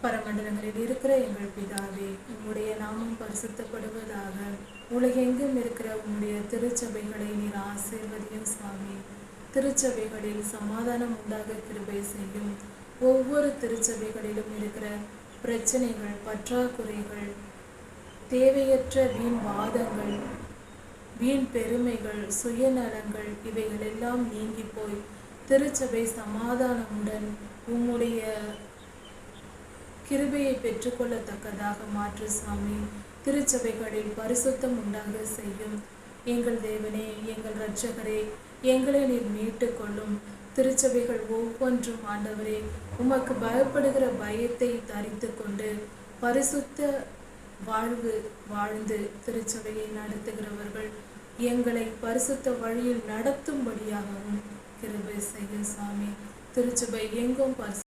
பரமண்டலங்களில் இருக்கிற எங்கள் பிதாவே, உம்முடைய நாமம் பரிசுத்தப்படுவதாக. உலகெங்கும் இருக்கிற உம்முடைய திருச்சபைகளை நீர் ஆசீர்வதியும் சுவாமி. திருச்சபைகளில் சமாதானம் உண்டாக கிருபை செய்யும். ஒவ்வொரு திருச்சபைகளிலும் இருக்கிற பிரச்சனைகள், பற்றாக்குறைகள், தேவையற்ற வீண் வாதங்கள், வீண் பெருமைகள், சுயநலங்கள் இவைகள் எல்லாம் நீங்கி போய் திருச்சபை சமாதானமுடன் உம்முடைய கிருபையை பெற்றுக்கொள்ளத்தக்கதாக மாற்று சாமி. திருச்சபைகளில் பரிசுத்தம் உண்டாக செய்யும். எங்கள் தேவனே, எங்கள் இரட்சகரே, எங்களை நீர் மீட்டு கொள்ளும். திருச்சபைகள் ஒவ்வொன்றும் ஆண்டவரே, உமக்கு பயப்படுகிற பயத்தை தரித்து கொண்டு பரிசுத்த வாழ்வு வாழ்ந்து திருச்சபையை நடத்துகிறவர்கள் எங்களை பரிசுத்த வழியில் நடத்தும்படியாகவும் கிருபை செய்யும் சாமி. திருச்சபை எங்கும்